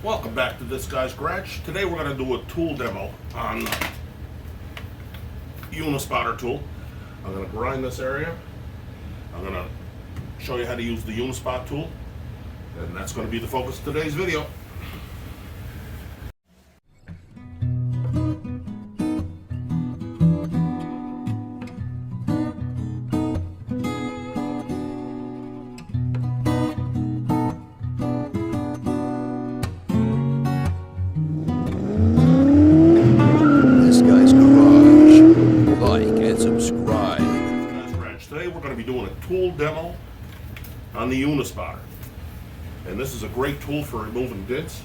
Welcome back to this guy's garage. Today we're going to do a tool demo on unispotter tool. I'm going to grind this area. I'm going to show you how to use the unispot tool, and that's going to be the focus of today's video. Today we're going to be doing a tool demo on the unispotter, and this is a great tool for removing dents.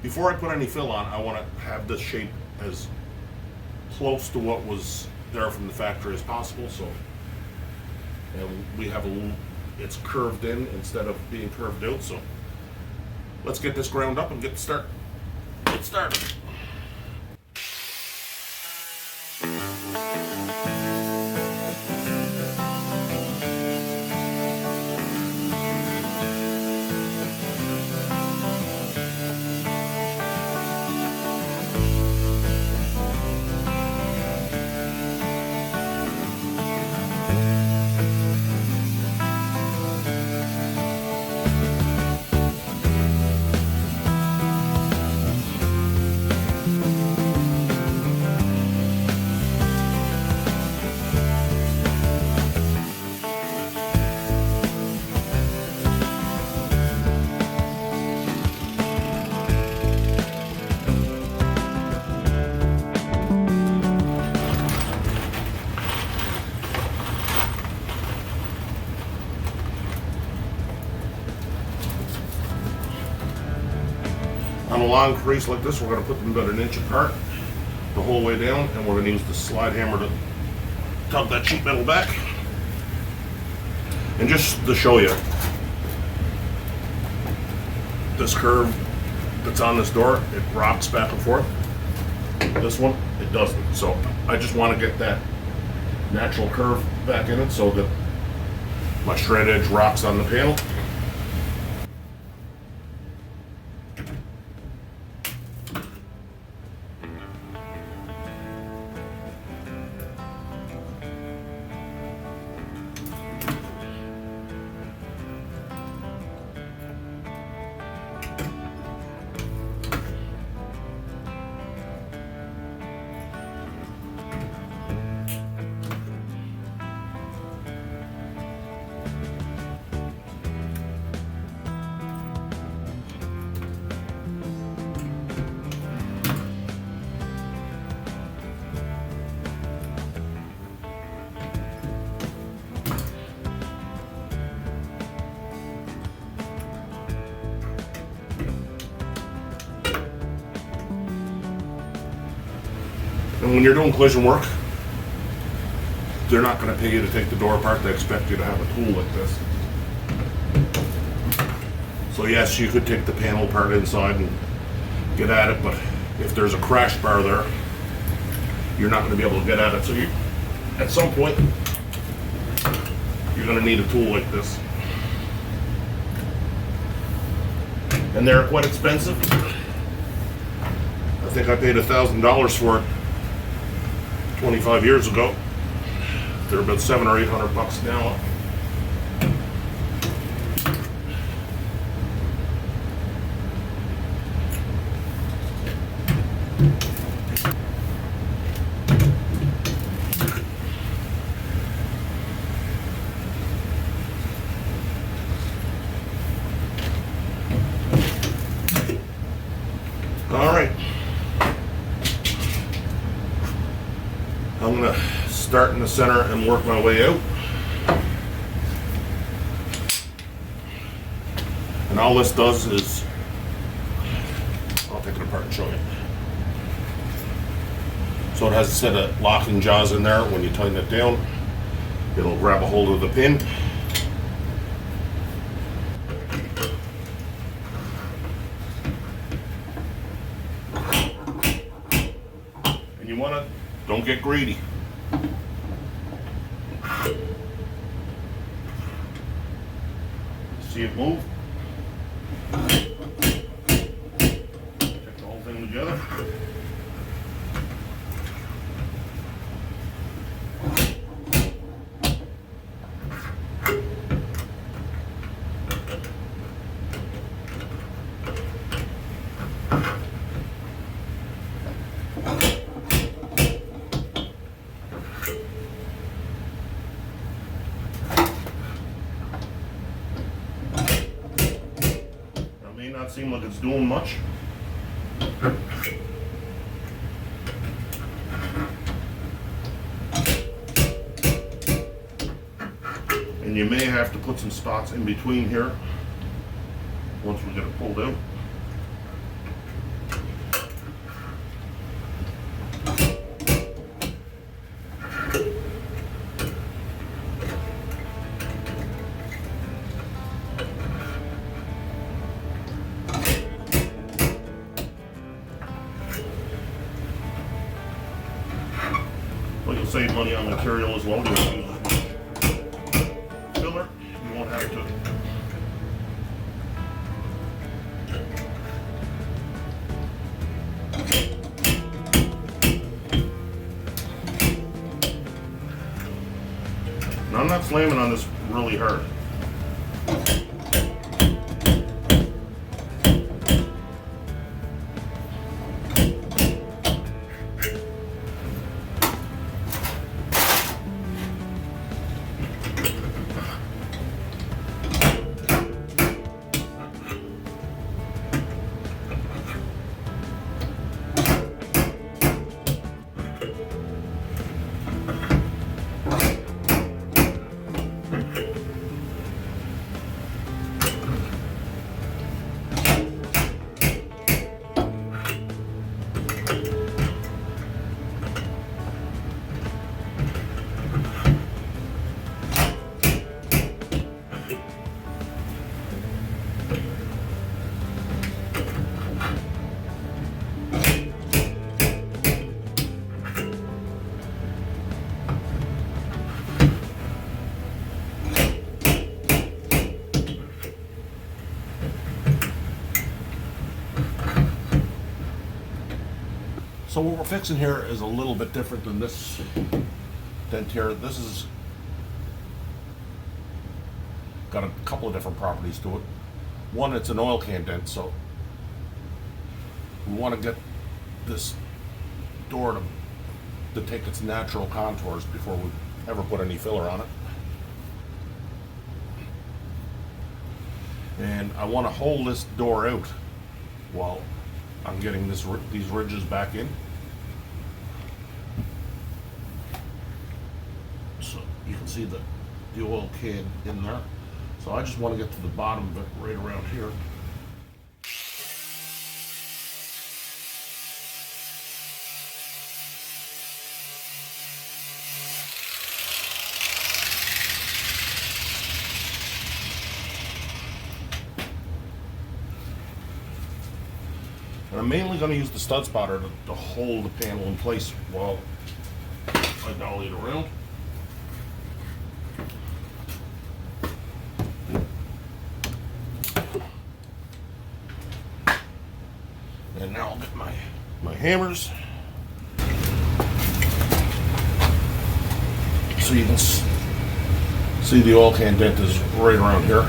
Before I put any fill on, I want to have this shape as close to what was there from the factory as possible. So, and we have it's curved in instead of being curved out. So let's get this ground up and get started. On a long crease like this, we're going to put them about an inch apart the whole way down, and we're going to use the slide hammer to tug that sheet metal back. And just to show you, this curve that's on this door, it rocks back and forth. This one, it doesn't. So I just want to get that natural curve back in it so that my shred edge rocks on the panel. And when you're doing collision work, they're not going to pay you to take the door apart. They expect you to have a tool like this. So yes, you could take the panel apart inside and get at it, but if there's a crash bar there, you're not going to be able to get at it. So at some point, you're going to need a tool like this. And they're quite expensive. I think I paid $1,000 for it 25 years ago. They're about $700 or $800 now. All right. I'm going to start in the center and work my way out. And all this does is, I'll take it apart and show you. So it has a set of locking jaws in there. When you tighten it down, it'll grab a hold of the pin. And you want to, don't get greedy. See it move? together. That may not seem like it's doing much. And you may have to put some spots in between here once we get it pulled out. Well, you'll save money on material as well. You'll use filler. You won't have to. Now, I'm not slamming on this really hard. So what we're fixing here is a little bit different than this dent here. This is got a couple of different properties to it. One, it's an oil can dent, so we want to get this door to take its natural contours before we ever put any filler on it. And I want to hold this door out while I'm getting these ridges back in. So you can see the oil can in there. So I just want to get to the bottom of it right around here. And I'm mainly going to use the stud spotter to hold the panel in place while I dolly it around. And now I'll get my hammers. So you can see the oil can dent is right around here.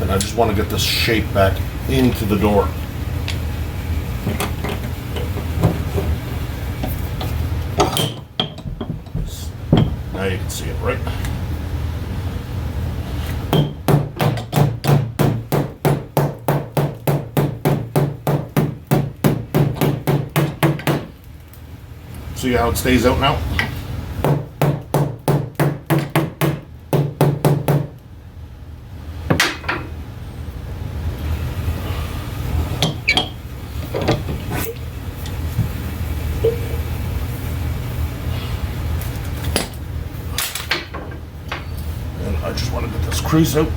And I just want to get this shape back into the door. Now you can see it, right? See how it stays out now? I just want to get this crease out.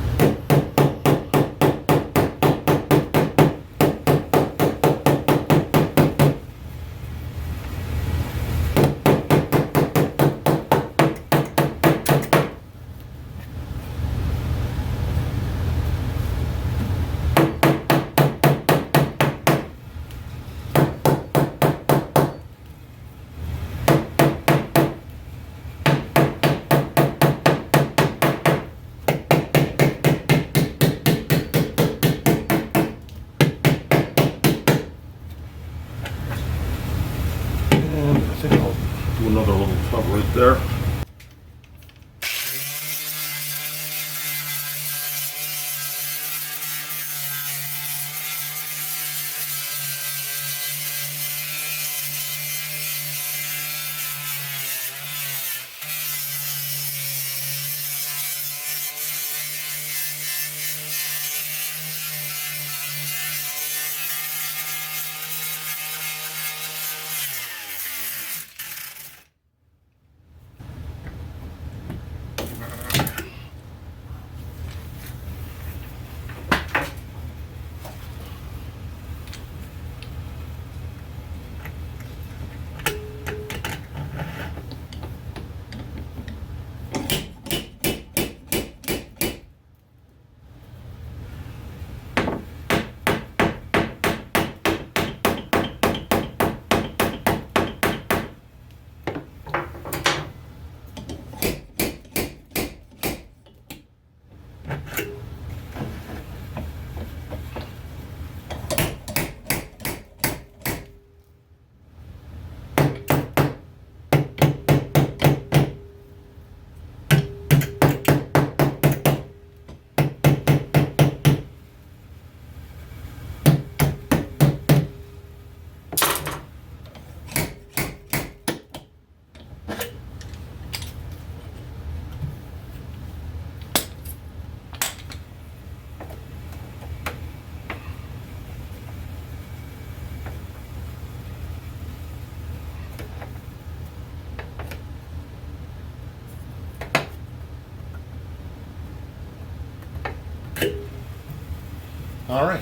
All right,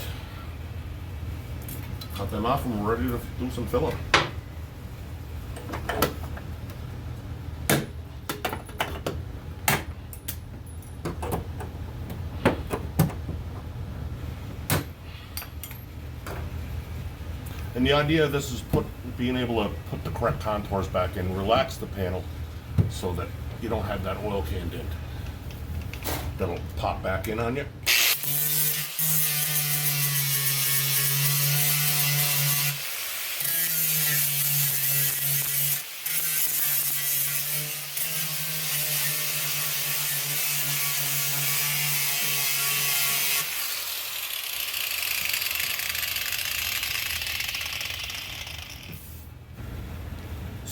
cut them off and we're ready to do some filling. And the idea of this is being able to put the correct contours back in, relax the panel so that you don't have that oil can dent that'll pop back in on you.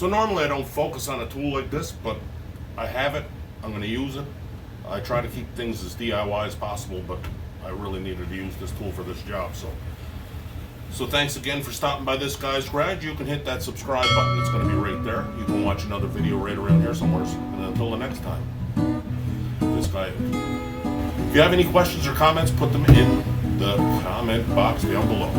So normally I don't focus on a tool like this, but I have it, I'm going to use it. I try to keep things as DIY as possible, but I really needed to use this tool for this job. So thanks again for stopping by this guy's garage. You can hit that subscribe button, it's going to be right there. You can watch another video right around here somewhere. And until the next time, this guy. If you have any questions or comments, put them in the comment box down below.